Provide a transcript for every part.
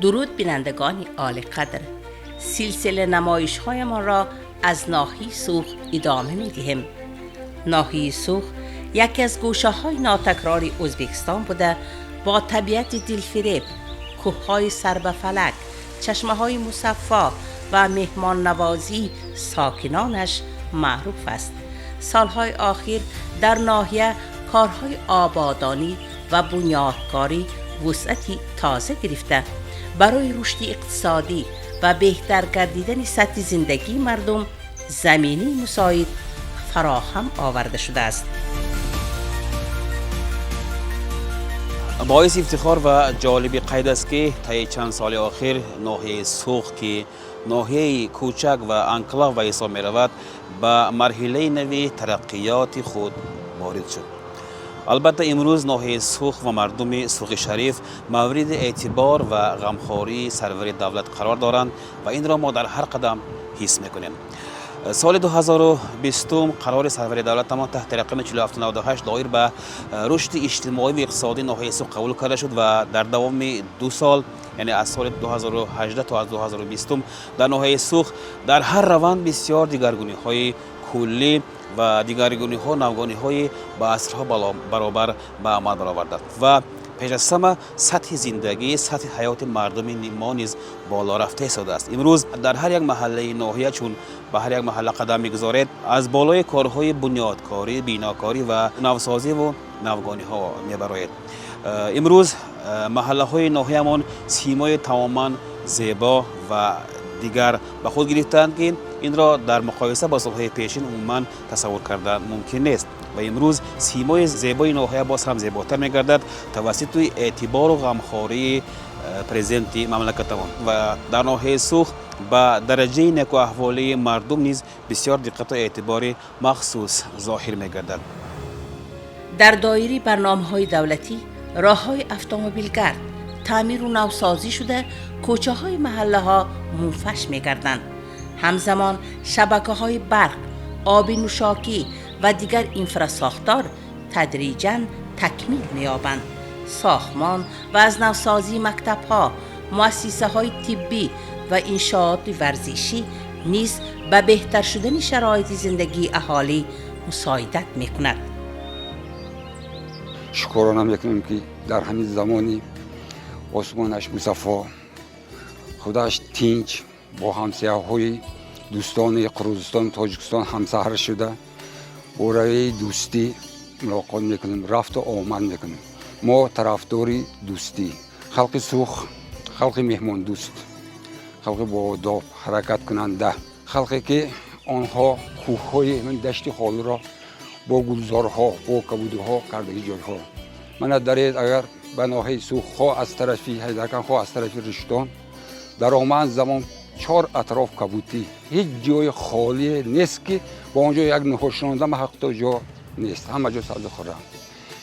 درود بینندگان عالی قدر، سلسله نمایش های ما را از ناحیه سوخ ادامه می دهیم. ناحیه سوخ یکی از گوشه های ناتکراری ازبکستان بوده، با طبیعت دلفریب، کوه های سر به فلک، چشمه های مصفا و مهمان نوازی ساکنانش معروف است. سالهای اخیر در ناحیه کارهای آبادانی و بنیادکاری وسعتی تازه گرفته، برای رشد اقتصادی و بهتر گردیدن سطح زندگی مردم زمینی مساعد فراهم آورده شده است. باعث افتخار و جالب قید است که طی چند سال اخیر ناحیه سوخ که ناحیه کوچک و انکلاو و حساب می رود به مرحله نوی ترقیات خود وارد شد. البته امروز ناحیه سوخ و مردم سوخ شریف مورد اعتبار و غمخواری سرور دولت قرار دارند و این را ما در هر قدم حس میکنیم. سال 2020 قرار سرور دولت ما تحت رقم 4798 دایر به رشد اجتماعی و اقتصادی ناحیه سوخ قبول کرده شد و در دوام 2 سال، یعنی از سال 2018 تا از 2020 در ناحیه سوخ در هر روند بسیار دیگرگونی های کلی و دیگرگونی ها نوگانی های با عصرها برابر به عمل برآورده و پیش از همه سطح زندگی، سطح حیات مردم ما نیز بالا رفته ایستاده است. امروز در هر یک محله ناحیه چون به هر یک محله قدم میگذارید، از بالای کارهای بنیادکاری، بیناکاری و نوسازی و نوگانی ها میبرید. امروز محله های ناحیه‌مان سیمای تماما زیبا و دیگر به خود گرفتند که این را در مقایسه با سالهای پیشین عموما تصور کردن ممکن نیست و امروز سیمای زیبای ناحیه باز هم زیباتر می‌گردد توسط اعتبار و غمخواری پرزیدنت مملکتمان و در ناحیه سوخ با درجه نیک و احوالی مردم نیز بسیار دقت و اعتبار مخصوص ظاهر می‌گردد. در دایره برنامه‌های دولتی راه‌های اتومبیلگرد تعمیر و نوسازی شده، کوچه‌های محله‌ها منفش می‌گردند. همزمان شبکه‌های برق، آب نوشاکی و دیگر انفراساختار تدریجاً تکمیل می‌یابند. ساختمان و از نوسازی مکتب‌ها، مؤسسه‌های طبی و انشاءات ورزشی نیز به بهتر شدن شرایط زندگی اهالی مساعدت می‌کند. شکرانه می‌کنیم که در همین زمانی عثمانش مصفا، خودش تینچ با همسایه‌های دوستان قرقیزستان تاجیکستان همسهر شده، برای دوستی ملاقات میکنیم، رفت و آمد میکنیم. ما طرفداری دوستی، خلق سوخ، خلق مهمان دوست، خلق با آداب حرکت کننده، خلقی که آنها کوههای من دشت خالی را با گلزارها، با کبودها کردگی جایها. من درید اگر به ناحیه سوخ خواه از طرفی حیدرکن خواه از طرفی رشتان در آمد زمان 4 اطراف کبوتی، هیچ جای خالی نیست که با اونجا یک نخوشنانده محقق جا نیست، همه جا سبز خورم.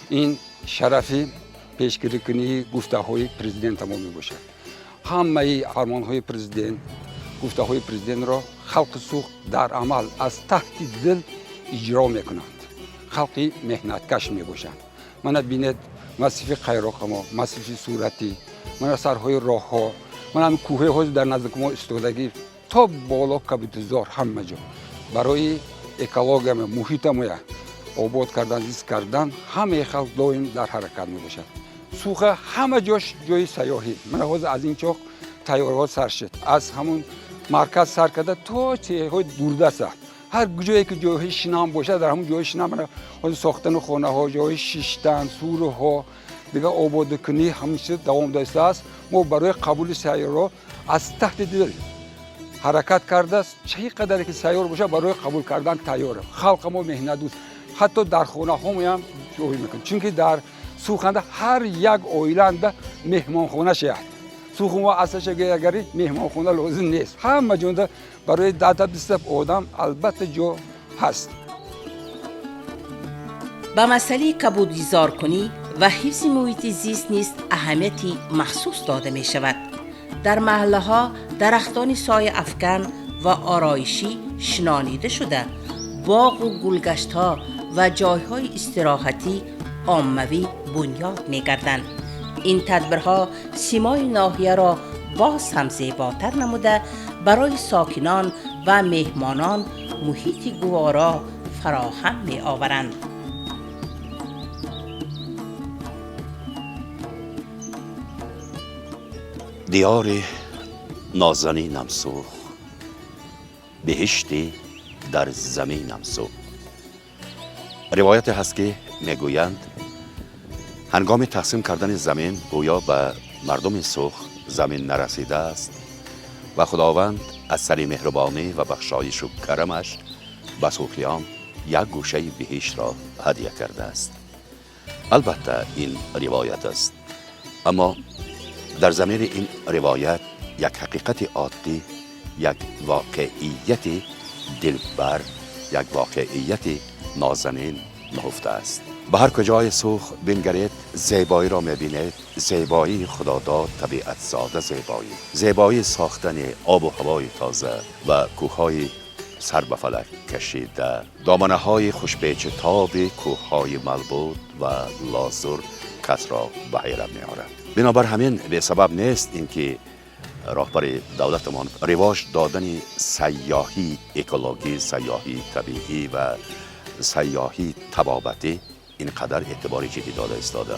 این شرفی پیشگیری کنی گفته های پرزیدنت ما می باشد. همه فرمان های پرزیدنت، گفته های پرزیدنت را خلق سوخ در عمل از تحت دل اجرا می کنند. خلقی مهنتکش می باشند. من بینید مسیف خیراق ما، مسیف صورتی، من سرهای راه ها، من هم کوه ها در نزدیک ما استودگی تا بالا کبوتزار همه جا برای اکولوژی محیط ما آباد کردن، زیست کردن، همه خلق دائم در حرکت می باشد. سوخ همه جاش جای سیاحی. من از این چاق تیارها سر شد، از همون مرکز سر کرده تا چه های دوردست. هر جایی که جای شنام باشه در همون جای شنام ساختن خانه ها، جای شیشتن، سوره ها دیگه آباد کنی همیشه دوام داشته است. ما برای قبول سیاره از تحت دل حرکت کرده است. چه قدر که سیاره باشه برای قبول کردن تیاره. خلق ما مهنت دوست، حتی در خانه ها هم جای میکنه، چون که در سوخنده هر یک آیلند مهمان خانه شد. سوخ ما اساس اگری مهمان خانه لازم نیست، همه جنده برای داده دست آدم البته جا هست. به مسئله کبودگذار کنی و حفظ محیط زیست نیز اهمیتی مخصوص داده می شود. در محله ها درختان سایه افکن و آرایشی شنانیده شده، باغ و گلگشت ها و جایهای استراحتی عاموی بنیاد می گردند. این تدبیرها سیمای ناحیه را باز هم زیباتر نموده برای ساکنان و مهمانان محیط گوارا فراهم می آورند. دیار نازنینم سوخت، بهشتی در زمینم سوخت. روایت هست که میگویند هنگام تقسیم کردن زمین گویا به مردم سوخ زمین نرسیده است و خداوند از سر مهربانی و بخشایش و کرمش به سوخیان یک گوشه بهشت را هدیه کرده است. البته این روایت است، اما در ضمیر این روایت یک حقیقت عادی، یک واقعیت دلبر، یک واقعیت نازنین نهفته است. به هر کجای سوخ بنگرید زیبایی را میبینید، زیبایی خداداد، طبیعت ساده زیبایی، زیبایی ساختن آب و هوای تازه و کوههای سر به فلک کشیده، دامنه های خوشپیچ تاب کوههای ملبود و لازور کس را به حیرت می‌آورد. بنابر همین به سبب نیست اینکه رهبر دولتمان رواج دادن سیاحی اکولوژی، سیاحی طبیعی و سیاحی طبابتی اینقدر اعتبار جدی داده ایستاده.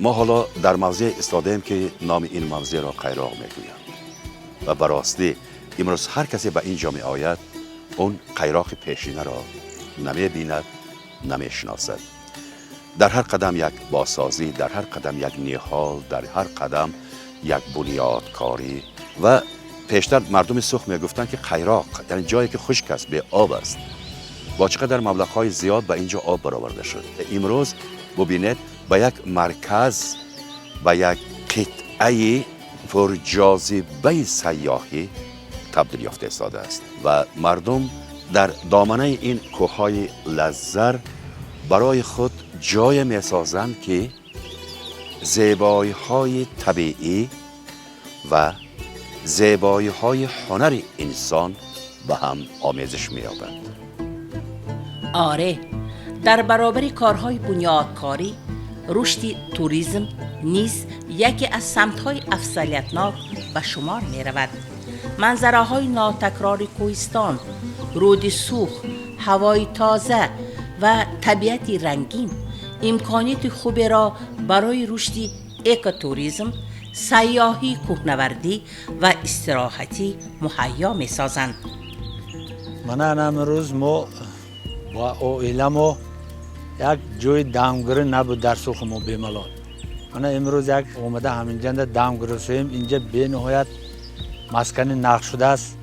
ما حالا در موضع ایستادیم که نام این موضع را قیراق میگویند و براستی امروز هر کسی به اینجا می آید اون قیراق پیشینه را نمی بیند، نمی شناسد. در هر قدم یک بازسازی، در هر قدم یک نیحال، در هر قدم یک بنیادکاری و پیشتر مردم سوخ می گفتند که قیراق یعنی جایی که خشک است، به آب است. با چقدر مبلغ‌های زیاد به اینجا آب برآورده شد. امروز ببینید به یک مرکز و یک قطعه پرجاذبه سیاحی تبدیل یافته ایستاده است و مردم در دامنه این کوههای لزر برای خود جای می‌سازند که زیبایی‌های طبیعی و زیبایی‌های هنر انسان به هم آمیزش می‌یابند. آره، در برابر کارهای بنیادکاری، رشد توریسم نیز یکی از سمت‌های افضلیت‌ناک به شمار می‌رود. منظره‌های ناتکرار کوهستان، رود سوخ، هوای تازه و طبیعت رنگین امکانیت خوبی را برای رشد اکوتوریسم، سیاحی، کوهنوردی و استراحتی مهیا می‌سازند. من امروز ما با اویلمو یک جای دمگره نبود در سوخ ما بیملال. من امروز یک اومده همینجا دمگره سویم، اینجا به نهایت مسکن نقش شده است.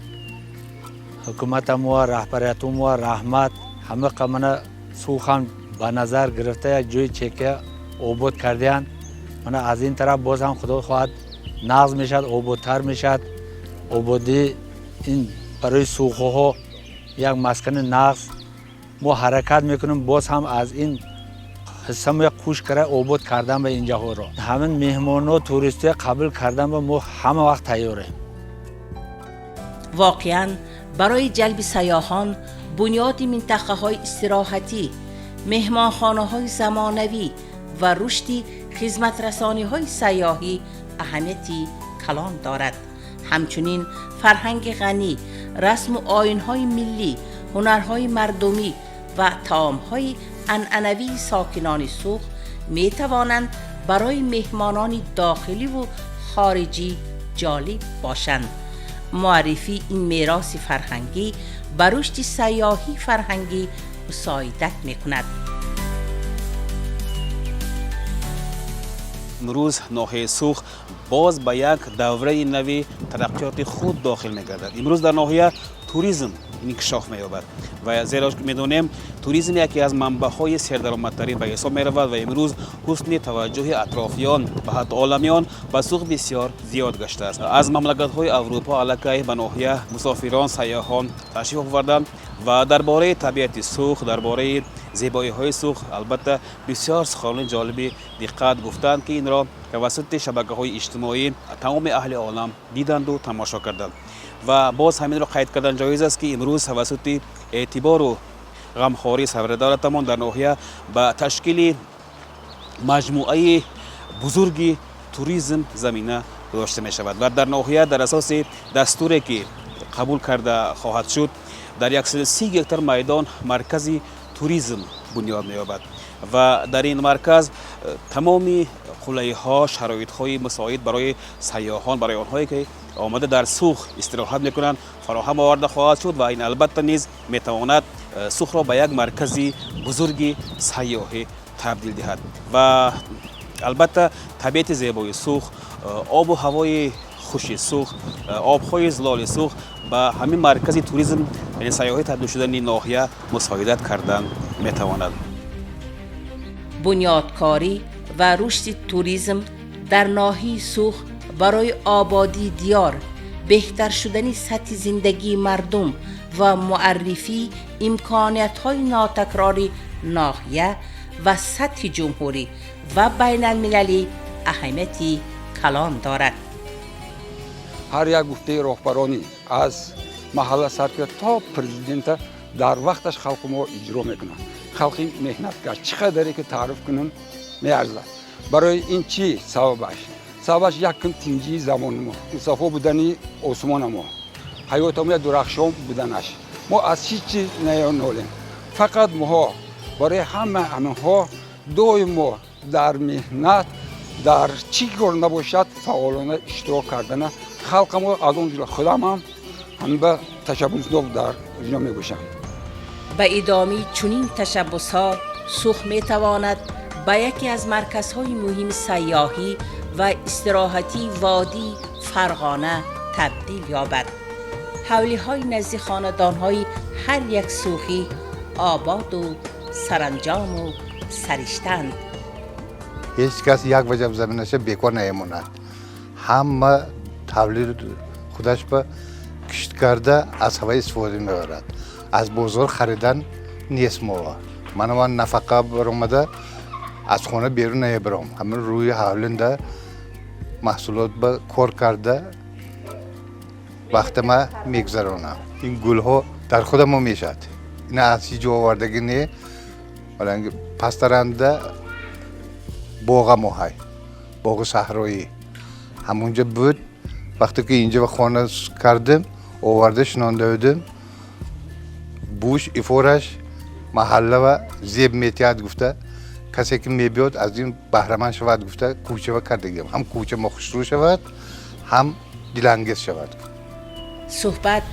حکومت ما، رهبریت ما، رحمت همه قمنه سوخ هم به نظر گرفته یک جای چکه آباد کردن. من از این طرف باز هم خدا خواهد نقض میشد، آبادتر میشد. آبادی این برای سوخه ها یک مسکن نقض ما حرکت میکنیم، باز هم از این حصه ما خوش کرده آباد کردن به اینجا ها را. همین مهمان و توریستی قبول کردن به ما همه وقت تیاره. واقعاً برای جلب سیاحان بنیاد منطقه های استراحتی، مهمانخانه های زمانوی و رشد خدمت رسانی های سیاحی اهمیتی کلان دارد. همچنین فرهنگ غنی، رسم و آیین های ملی، هنرهای مردمی و طعام‌های عنعنوی ساکنان سوخ می توانند برای مهمانان داخلی و خارجی جالب باشند. معرفی این میراث فرهنگی بر رشد سیاحی فرهنگی مساعدت می‌کند. امروز ناحیه سوخ باز به یک دوره نوی ترقیات خود داخل می‌گردد. امروز در ناحیه توریسم انکشاف می‌یابد و زیرا می‌دانیم توریسم یکی از منبع‌های سردرآمدترین به حساب می‌رود و امروز حسن توجه اطرافیان و حتی عالمیان به سوخ بسیار زیاد گشته است. از مملکت‌های اروپا علاقه به ناحیه مسافران، سیاحان تشریف آوردند و درباره طبیعت سوخ، درباره زیبایی‌های سوخ البته بسیار سخنان جالبی دقت گفتند که این را توسط شبکه‌های اجتماعی تمام اهل عالم دیدند و تماشا کردند و باز همین را قید کردن جایز است که امروز توسط اعتبار و غمخواری صدرادارتمان در ناحیه به تشکیل مجموعه بزرگی توریسم زمینه گذاشته می شود و در ناحیه در اساس دستوری که قبول کرده خواهد شد در 130 هکتار میدان مرکزی توریسم بنیاد می یابد و در این مرکز تمامی قلعه‌ها شرایط‌های مساعد برای سیاحان، برای آنهایی که آمده در سوخ استراحت میکنند فراهم آورده خواهد شد و این البته نیز میتواند سوخ را به یک مرکزی بزرگی سیاحی تبدیل دهد و البته طبیعت زیبای سوخ، آب و هوای خوش سوخ، آب‌های زلال سوخ به همین مرکزی توریسم یعنی سیاحی تبدیل شدن این ناحیه مساعدت کردن میتواند. بنیادکاری و رشد توریسم در ناحیه سوخ برای آبادی دیار، بهتر شدن سطح زندگی مردم و معرفی امکانیت‌های ناتکراری ناحیه و سطح جمهوری و بین المللی اهمیتی کلان دارد. هر یک گفته رهبرانی از محل سرکرد تا پرزیدنت در وقتش خلق ما اجرا میکنند. خلقی مهنت کرد چقدری که تعریف کنم میارزد. برای این چی سببش یک کم تنجی زمان ما مصافه بودنی عثمان ما حیات ما درخشان بودنش ما از هیچ چیز نولیم فقط ما برای همه ها دوی ما در مهنت در چی کار نباشد فعالانه اشتراک کردن خلق ما از اون خودم هم به تشبس در اینجا میگوشم. به ادامه چنین تشبس‌ها سوخ میتواند به یکی از مرکزهای مهم سیاحی و استراحتی وادی فرغانه تبدیل یابد. حولی‌های نزد خاندان‌های هر یک سوخی آباد و سرانجام و سرشتند. هیچ کس یک وجب زمینش بیکار نمیموند. همه تولید خودش به کشت کرده از هوا استفاده میبرد. از بازار خریدن نیست ما. من نفقه برآمده از خانه بیرون نمیبرم. همین روی حولنده محصولات به کار کرده وقت ما میگذرانم. این گل ها در خود ما میشد. این از هیچ جا آوردگی نه. ولی پس درنده باغ ماهای باغ صحرایی همونجا بود. وقتی که اینجا خانه کردم آورده شنانده بودم بوش افورش محله و زیب میتیاد گفته کسی که میبیاد از این بهره‌مند شود گفته کوچه و کردگیم هم کوچه ما خوشرو شود هم دلانگیز شود. صحبت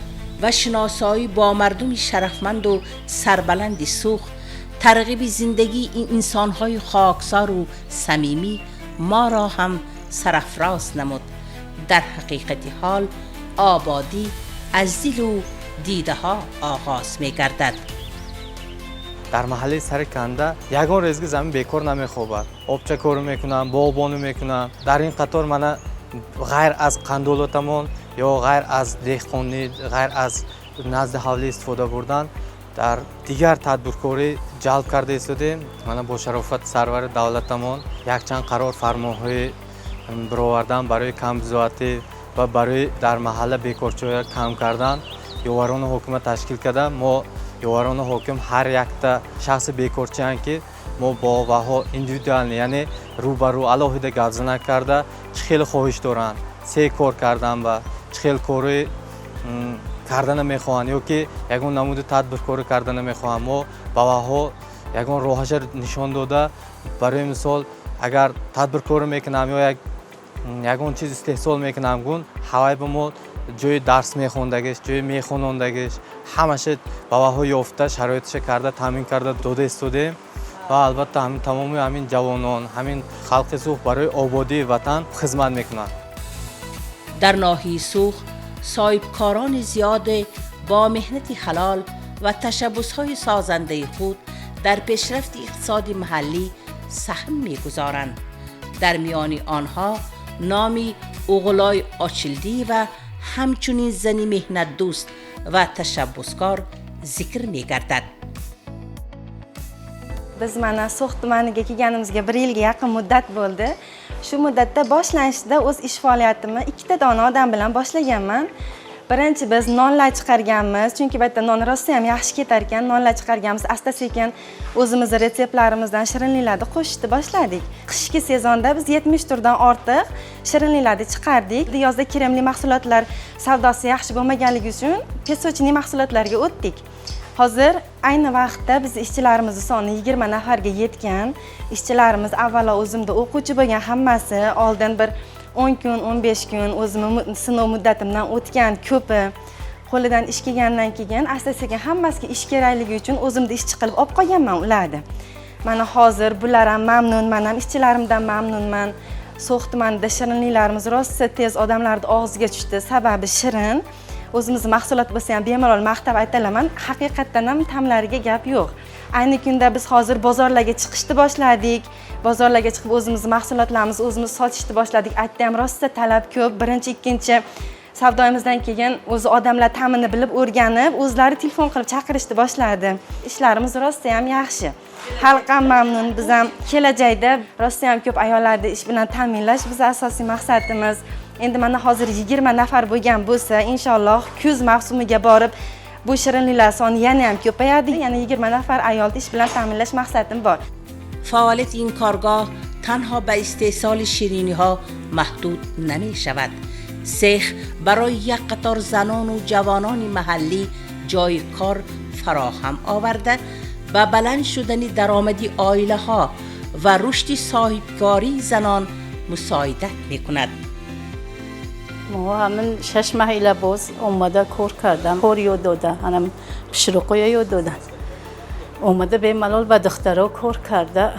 و شناسایی با مردم شرفمند و سربلند سوخ ترغیب زندگی این انسان‌های خاکسار و صمیمی ما را هم سرافراز نمود. در حقیقت حال آبادی از دل و دیده ها آغاز می گردد. در محله سرکنده یگان رزق زمین بیکار نمیخوابد. آبچه کار میکنم، باغبانی میکنم. در این قطار من غیر از قندولاتمون یا غیر از دهقانی، غیر از نزد حوله استفاده بردن در دیگر تدبیرکاری جلب کرده استادیم. من با شرافت سرور دولتمون یک چند قرار فرمانهای برآوردن برای کمبزاتی و برای در محله بیکارچی کم کردن یواران حکومت تشکیل کرده. ما یواران حکم هر یک تا شخص بیکارچی هستند که ما با وها اندیویدوال یعنی روبرو علاوه گزارش نکرده چه خیلی خواهش دارن سه کار کردن و چه خیلی کاری کردن میخوان یا که یگان نمود تدبیرکاری کردن میخوان. ما با وها یگان راهش نشان داده. برای مثال اگر تدبیرکاری میکنم یا یگان چیز استحصال میکنم گون هوای به ما جای درس میخوندگیش جای میخونندگیش همشه با وها یافته شرایطش کرده تامین کرده داده استودیم و البته همین تمامی همین جوانان همین خلق سوخ برای آبادی وطن خدمت میکنن. در ناحیه سوخ صاحبکاران زیاد با مهنت حلال و تشبس‌های سازنده خود در پیشرفت اقتصاد محلی سهم می‌گذارند. در میان آنها نامی اوغلای آچلدی و همچنین زنی مهنت دوست و تشبسکار ذکر می‌گردد. Biz mana So'x tumaniga kelganimizga 1 yilga yaqin muddat bo'ldi. Shu muddatda boshlanishida o'z ish faoliyatimni 2 ta dona odam bilan boshlaganman. birinchi biz nonlar chiqarganmiz, chunki bu yerda non rosa ham yaxshi ketar ekan. Nonlar chiqarganmiz, asta-sekin o'zimiz retseptlarimizdan shirinliklarni qo'shishni boshladik. Qishki sezonda biz 70 turdan ortiq shirinliklarni chiqardik. Yozda kremli mahsulotlar savdosi yaxshi bo'lmaganligi uchun pesочный mahsulotlarga o'tdik. Hozir ayni vaqtda biz ishchilarimiz soni 20 nafarga yetgan. Ishchilarimiz avvalo o'zimda o'quvchi bo'lgan hammasi, oldin bir 10 kun, 15 kun o'zimning sinov muddatimdan o'tgan ko'pi qo'lidan ish kelgandan keyin asta-sekin hammasiga ish kerakligi uchun o'zimda ishchi qilib olib qolganman ularni. Mana hozir bular ham mamnun, men ham ishchilarimdan mamnunman. So'x tumanida shirinliklarimiz rosa tez odamlarning og'ziga tushdi, sababi shirin. O'zimiz mahsulot bo'lsa ham bemalol maqtab aytalaman, haqiqatdan ham ta'mlariga gap yo'q. Ayni kunda biz hozir bozorlarga chiqishni boshladik. Bozorlarga chiqib o'zimiz mahsulotlarimizni o'zimiz sotishni boshladik. Aytda ham rosa talab ko'p. Birinchi, ikkinchi savdoyimizdan keyin o'zi odamlar ta'mini bilib o'rganib, o'zlari telefon qilib chaqirishni boshladi. Ishlarimiz rosa ham yaxshi. Xalq ham mamnun, biz ham kelajakda rosa ham ko'p ayollarni ish bilan ta'minlash bizning asosiy maqsadimiz. Endi mana hozir 20 nafar bo'lgan bo'lsa, inshaalloh kuz mavsumiga borib bu shirinliklar soni yana ham ko'payadi. Yana 20 nafar ayolni ish bilan ta'minlash maqsadim bor. فعالیت این کارگاه تنها به استحصال شیرینی ها محدود نمی شود. سیخ برای یک قطار زنان و جوانان محلی جای کار فراهم آورده و بلند شدن درآمدی عائله ها و رشد صاحبکاری زنان مساعدت می کند. ما همین 6 ماه باز اومده کار کردم، کار یاد دادن، هم پشرقای یاد دادن. اومده به ملال و دخترها کار کرده،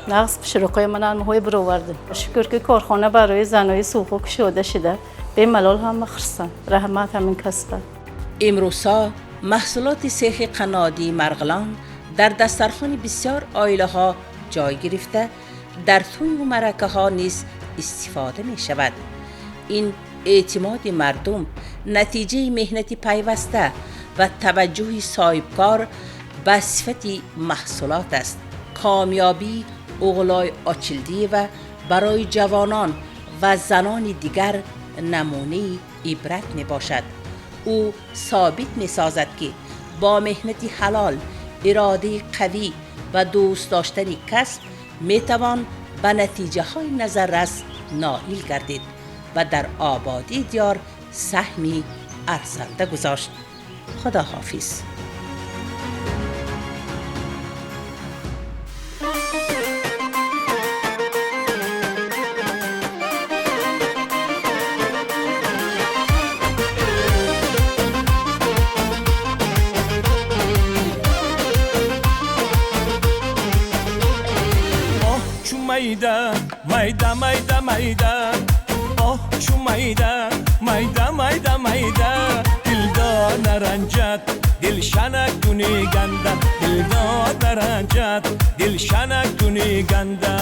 نقص پشرقای من هم های برآورده. شکر که کارخانه برای زنای سوخو کشوده شده، به ملال هم مخصوصا رحمت همین کسب. امروزها محصولات سیخ قنادی مرغلان در دسترخوان بسیار عائله ها جای گرفته، در توی و مرکه ها نیز استفاده می شود. این اعتماد مردم نتیجه مهنت پیوسته و توجه صاحبکار به صفت محصولات است. کامیابی اغلای آچلدی و برای جوانان و زنان دیگر نمونه عبرت می باشد. او ثابت می سازد که با مهنت حلال، اراده قوی و دوست داشتن کسب می توان به نتیجه های نظررس نائل گردید و در آبادی دیار سهمی ارزنده گذاشت. خدا حافظ. mayda mayda mayda mayda oh şu mayda mayda mayda mayda dilda naranjat dilshanak duni ganda dilda naranjat dilshanak duni ganda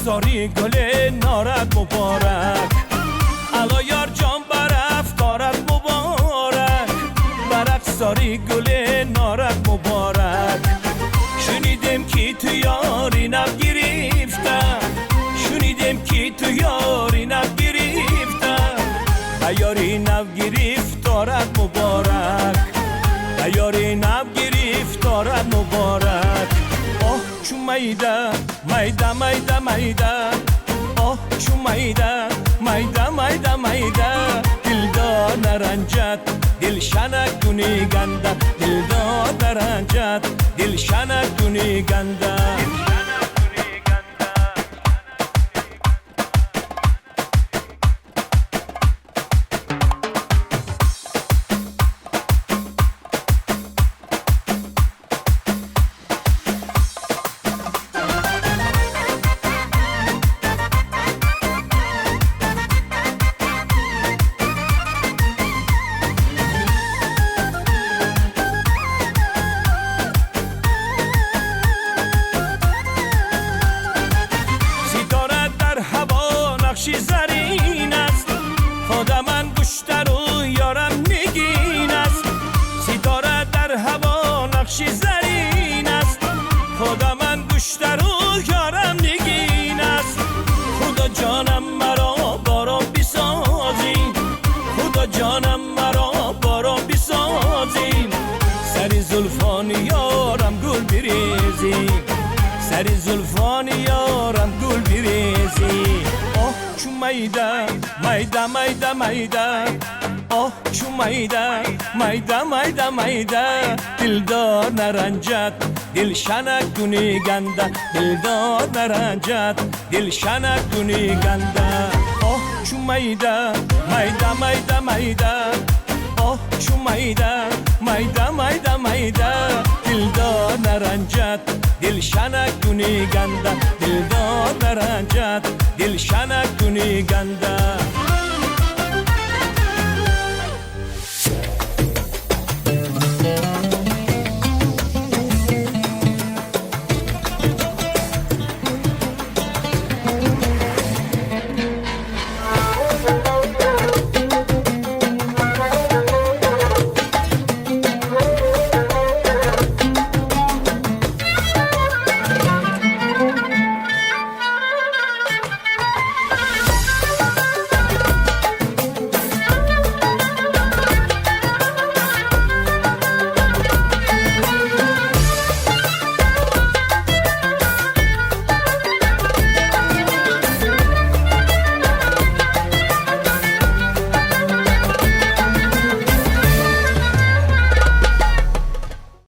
ساری گل نارد مبارک الا یار جان برف کارت مبارک برق ساری گل نارد مبارک شنیدم که تو یاری نب گرفتم شنیدم که تو یاری نب گرفتم یاری نب گرفت دارد مبارک یاری نب گرفت دارد مبارک şu mayda mayda mayda mayda oh şu mayda mayda mayda mayda dilda naranjat dilshanak duni ganda dilda naranjat dilshanak duni ganda نقش زرین است خدا من گوشتر و یارم نگین است خدا جانم مرا باران بسازی خدا جانم مرا باران بسازی سری زلفان یارم گل بریزی سری زلفان یارم گل بریزی آه چو میده میده میده میده آه چو میده میده میده میده دلدار نرنجد دل شنک کنی گنده دلدار نرنجد دل شنک کنی گنده آه چو میده میده میده میده آه چو میده میده میده میده دلدار نرنجد دل شنک کنی گنده دلدار نرنجد دل شنک کنی گنده